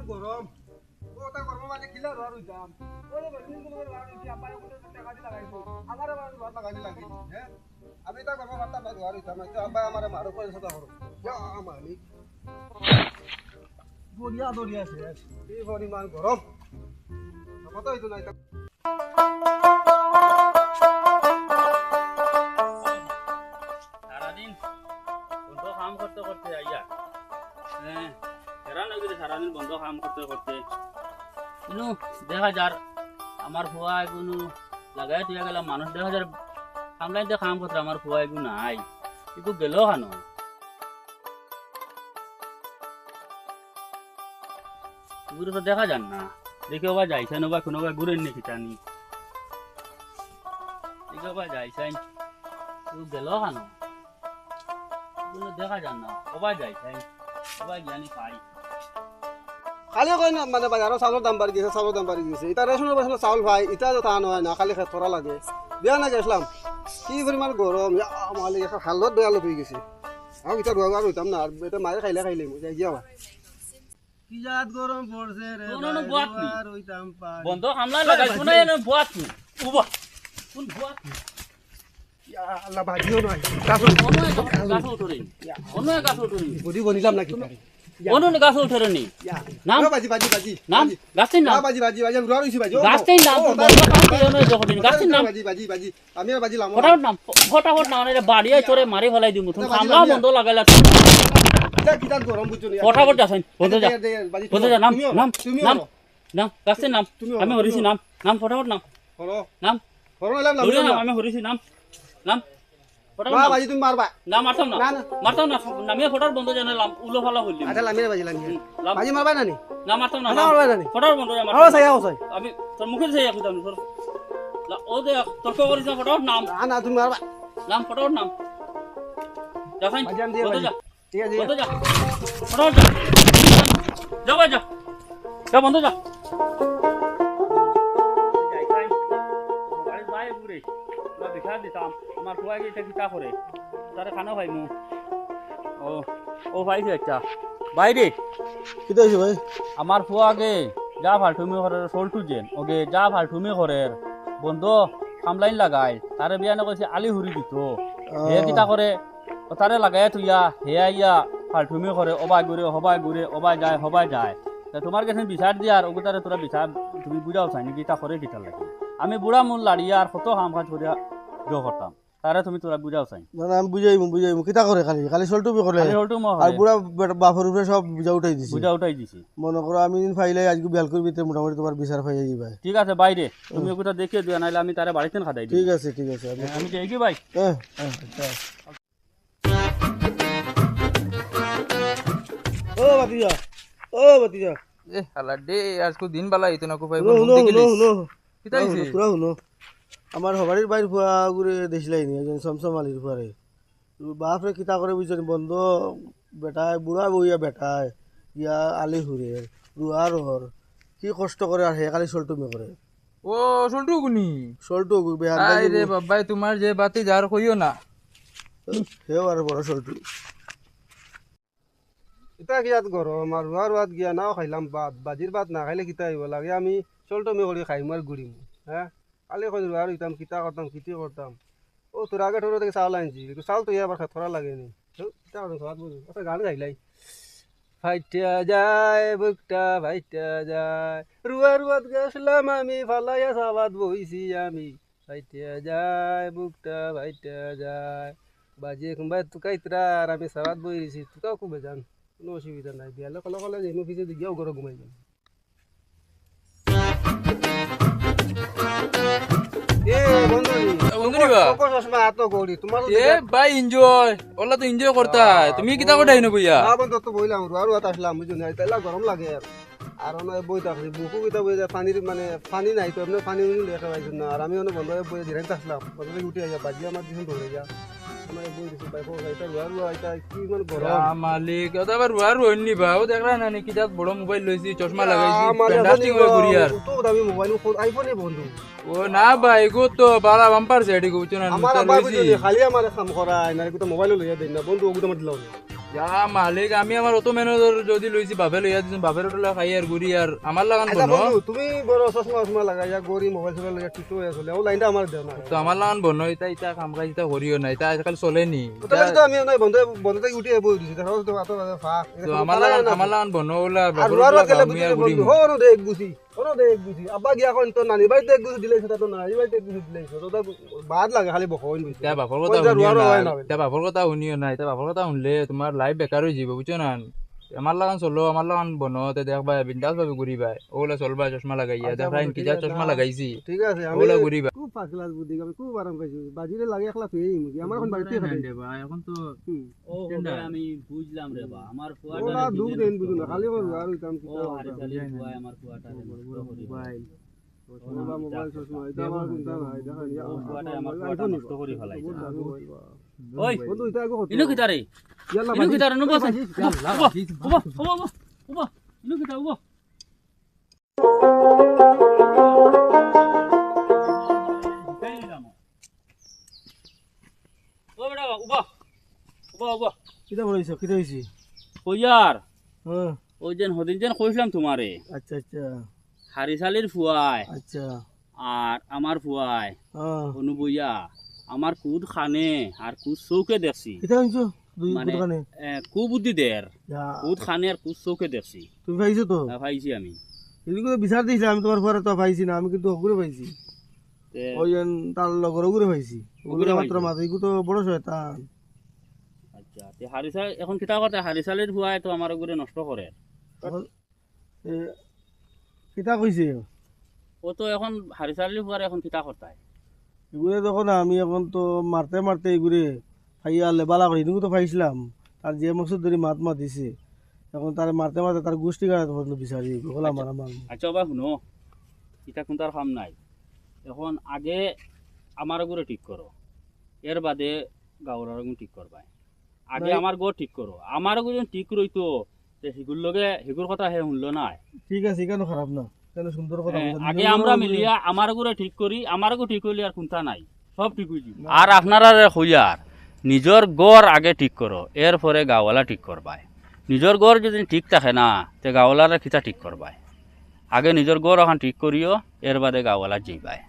গরম ওটা গরম মানে কিলা রোয়া রইতাম ওরে বড়িন গুলো রোয়া রইছি আব্বা ওগুলো টাকা দি লাগাইছো আমারে ভাত লাগাই লাগি হ্যাঁ আমি তা গরম ভাতটা না রোয়া রইতাম তো আব্বা আমারে মারো করে সদা করো যা মালিক বড়িয়া দড়িয়া শেষ এই পরিমাণ গরম কত হইতো না সারাদিন বন্ধ কাম করতে করতে আইয়া হেরান হয়ে সারাদিন বন্ধ কাম করতে করতে কিন্তু দেখা যার আমার ফুয়া এগুলো লাগাই তুই গেলাম মানুষ দেখা যার কামলাইতে কাম করতে আমার ফুয়া এগুলো নাই একটু গেল কেন এগুলো তো দেখা যান না দেখে বা যাইছেন বা কোনো বা ঘুরেন নাকি টানি দেখে বা যাইছেন তুই গেল কেন এগুলো দেখা যান না সবাই যাইছেন সবাই জ্ঞানী পাই খালি কই না মানে বাজারত চাউলৰ দাম বাঢ়ি গৈছে চাউলৰ দাম বাঢ়ি গৈছে এটা ৰেশনৰ পইচা চাউল ভাই এটা তো তা নহয় না খালি খেতৰা লাগে বেয়া না গেছলাম কি পরিমাণ গরম মালিক একটা হালত বেয়া লোক হয়ে গেছে আমি এটা রোয়া রইতাম না আর এটা মারে খাইলে যাই গিয়া কি জাত গরম পড়ছে রে রইতাম পাই বন্ধ হামলা লাগাইছো না এনে বুয়াত উবা কোন বুয়াত ইয়া আল্লাহ বাজিও নয় গাছ উঠরে অন্য গাছ উঠরে বডি বনিলাম নাকি অন্য গাছ উঠরে নি নাম বাজি নাম গাছের নাম বাজি রোয়া রইছি বাজি গাছের নাম বন্ধ কামতে এনে যখন গাছের নাম বাজি আমি আর বাজিলাম ফটাফট না মানে বাড়িয়ে চরে মারি ফেলাই দিমু তুমি হামলা বন্ধ লাগাইলা কি জাত গরম বুঝছো না ফটাফট যাছেন বন্ধ যা নাম নাম নাম নাম গাছের নাম আমি হরিছি নাম নাম ফটাফট নাম করো নাম করো এলাম নাম আমি হরিছি নাম নাম মা বাজি তুমি মারবা না মারতাম না নামিয়ে ফটার বন্ধ জানালাম উলো ফালা হইলি আচ্ছা লামিয়ে বাজি বাজি মারবা না নি না মারতাম না মারবা না নি ফটার বন্ধ জানা ও সাইয়া ও সাই আমি তোর মুখে সাইয়া কইতাম তোর ও দে তর্ক করিস না ফটার নাম না তুমি মারবা নাম ফটার নাম যা ফাইন বাজি আম দিয়ে বন্ধ যা ঠিক আছে বন্ধ যা ফটার যা যা ভাই যা যা বন্ধ যা যাই ফাইন গাড়ি বাই ঘুরে না দেখা দিতাম আমার ফুয়াই এটা কিটা করে তারে খানা ভাইমু ও ভাইছে একটা বাইরে কি হইছে ভাই আমার ফুয়াকে যা ফালতুমি করে সোলটু যেন ওকে যা ফালতুমি করে বন্ধ কামলাইন লাগাই তারে বিয়ানে কইছে আলি হুরি দিত হে কিটা করে ও তারে লাগাই তুইয়া হে আইয়া ফালতুমি করে অবাই ঘুরে অবাই যায় তা তোমার কাছে বিচার দিয়ার ওকে তারে তোরা বিচার তুমি বুঝাও চাই নাকি তা করে কিটা লাগে আমি বুড়া মূল লাড়িয়া আর কত কাম কাজ করিয়া জো করতাম তারে তুমি তোরা বুঝাও চাই না আমি বুঝাইমু কিটা করে খালি সলটু করে আর বুড়া বাপর উপরে সব বুঝা উঠাই দিছি মনে করো আমি দিন ফাইলে আজকে বেলকুর ভিতরে মোটামুটি তোমার বিচার পাই যাইবা ঠিক আছে বাইরে তুমি ওটা দেখে দিও নাইলে আমি তারে বাড়িতে খাদাই দিই ঠিক আছে আমি যাই কি ভাই ও বাতিজা এ হালা দে আজকে দিন বালা ইতো না কো ভাই নো কিতা হইছে পুরা আমার হবাড়ির বাইর ফুয়া ঘুরে দেখিলাই নি একজন সমসম আলির ফুয়ারে বাপরে কিতা করে বুঝছেন বন্ধ বেটায় বুড়া বইয়া বেটায় ইয়া আলি হুরে রুয়ার হর কি কষ্ট করে আর হে খালি সল্টুমে করে ও সল্টু গুনি সল্টু বেহার আই রে বাবাই তোমার যে বাতি যার কইও না হেও আর বড় সল্টু এটা কি আত গরম আর রুয়ার গিয়া নাও খাইলাম বাজির ভাত না খাইলে কিতা হইব লাগে আমি সল্টুমে করে খাইম আর ঘুরিম হ্যাঁ কালি কই আর হইতাম কিতা করতাম ও তোর আগে ঠোর থেকে চাউল আনছি চাউল তো আবার থরা লাগে নি কিতা করতাম খাওয়াত বুঝু আচ্ছা গান গাইলাই ফাইটা যায় বুকটা ফাইটা যায় রুয়াত গেছলাম আমি ফালাইয়া সাবাত বইছি আমি ফাইটা যায় বুকটা ফাইটা যায় বাজে কোনবাই তুকাইতরা আর আমি সাবাত বইছি তুকাও খুব জান কোনো অসুবিধা নাই বিয়ালে কলে যে অফিসে গিয়াও ঘরে ঘুমাই যান এনজয় করতা তুমি কিতা করে আইনো কইয়া গরম লাগে আর বই থাকছি বুকু কিতা বই পানির মানে পানি নাই তো এমনি পানি লেখা পাইছো না আর আমি বন্ধ বই ধীরে আসলাম উঠে আইয়া বাজি আমার দিন ধরে যা মালিক রুয়ার রইনি বা ও দেখলা না নাকি তাত বড় মোবাইল লইছি চশমা লাগাইছি ফ্যান্টাস্টিক হয়ে ঘুরি আর তো দামি মোবাইল ফোন আইফোনে বন্ধু ও না ভাই গো তো বালা বাম্পার সেটি কইছো না আমার বাবু যদি খালি আমার কাম করায় না তো মোবাইল লইয়া দেন না বন্ধু ওগুলো মত লাও যা মালিক আমি আমার অত মেহনত যদি লইছি বাপে লইয়া দিছো বাপের ওটা খাই আর ঘুরি আর আমার লাগান আচ্ছা বনো বন্ধু তুমি বড় চশমা চশমা লাগাইয়া গড়ি মোবাইল চোবাইল লাগা টিটো হয়ে চলে ও লাইনটা আমার দেও না তো আমার লাগান বনো এটা এটা কাম কাজ এটা করিও না এটা আজকাল চলেনি তবে তো আমি নাই বন্ধ বন্ধ থেকে উঠে বই দিছি দেখো তো এত ফাঁক তো আমার লাগান বনো ওলা আর বাপের রুয়ার ওটা গেলে ঘুমিয়া বুঝি ঘুরি বন্ধু হনো দে এক গুছি হনো দে এক গুছি আব্বা গিয়া কোন তো নানি বাড়িতে এক গুছি দিলেছ তা তো নানি বাড়িতে এক গুছি দিলেছ তো বাদ লাগে খালি বকইন বুঝি এটা বাপর কথা শুনিও না এটা বাপর কথা শুনিও না এটা বাপর কথা শুনলে তোমার লাইফ বেকার হয়ে যাবে বুঝছো না আমার লাগান চলো আমার লাগান বনো তে দেখবা বিন্দাস ভাবে ঘুরি ভাই ওলা চলবা চশমা লাগাইয়া দেখরা কি যা চশমা লাগাইছি ঠিক আছে আমি ওলা ঘুরি ভাই খুব ফার্স্ট ক্লাস বুদ্ধি আমি খুব আরাম পাইছি বাজিরে লাগে একলা তুই মুখি আমার এখন বাড়িতে খাবে এখন তো ও ওটা আমি বুঝলাম রে বা আমার ওলা ফুয়াটা দুঃখ দেন বুঝু না খালি ওর আর হইতাম কি ও হারিসালি ফুয়া আমার ফুয়াটা মোবাইল ওলা মোবাইল চশমা এটা আমার চিন্তা নাই দেখা নিয়া ও ফুয়াটা আমার ফুয়াটা নষ্ট করে ফেলাইছে ওই ওই বন্ধু এটা আগো ইনো কিতারে ইয়াল্লা ইনো কিতারে নো বস ইয়াল্লা, উবা উবা উবা উবা ইনো কিতা উবা ও বেটা উবা উবা উবা কিটা বলাইছ কিটা হইছি কইয়ার হ্যাঁ ওই যেন হদিন যেন কইছিলাম তোমারে আচ্ছা আচ্ছা হারিসালির ফুয়ায় আচ্ছা আর আমার ফুয়ায় হ্যাঁ অনুবইয়া আমার কুদ খানে আর কুদ চৌকে দেখছি কিটা হইছো দুই মানে দোকানে কু বুদ্ধি দের যা কুদ খানে আর কুদ চৌকে দেখছি তুমি পাইছো তো পাইছি আমি এদিকে তো বিচার দিয়েছিলাম আমি তোমার পরে তো পাইছি না আমি কিন্তু ওগুলো পাইছি তে ওই যেন তার লগর ওগুলো পাইছি ওগুলো মাত্র মাত্র এগুলো তো বড় শয়তান আচ্ছা তে হারিসাল এখন কিতা করতে হারিসালের ফুয়ায় তো আমার ওগুলো নষ্ট করে এখন এ, কিতা কইছে ও তো এখন হারিসালের ফুয়ার এখন কিতা করতে এগুলো তখন আমি এখন তো মারতে মারতে এগুলো খাইয়া লেবালা করি এদিকে তো পাইছিলাম আর যে মকসুদ ধরে মাত মা দিছে এখন তার মারতে মারতে তার গোষ্ঠী গাড়া তখন বিচারি হলাম আর আমার আচ্ছা বা শুনো কিতা কোনটার কাম নাই এখন আগে আমার ওগুলো ঠিক করো এর বাদে গাঁৱৰ ওগুলো ঠিক করবাই আগে নাই। আমার গো ঠিক করো আমার ওগুলো ঠিক রইতো সেগুর লগে সেগুর কথা হে শুনলো নাই ঠিক আছে কেন খারাপ না কেন সুন্দর কথা বলছেন। আগে নিজের আমরা মনে মিলিয়া আমার গুলো ঠিক করি আমার গো ঠিক করলে আর কোনটা নাই সব ঠিক হয়ে যাবে আর আপনারা হইয়ার নিজের গড় আগে ঠিক করো এরপরে গাঁওয়ালা ঠিক করবাই নিজের গড় যদি ঠিক থাকে না তে গাঁওয়ালারা কিতা ঠিক করবাই আগে নিজের গড় এখন ঠিক করিও এর বাদে গাঁওয়ালা যাইবাই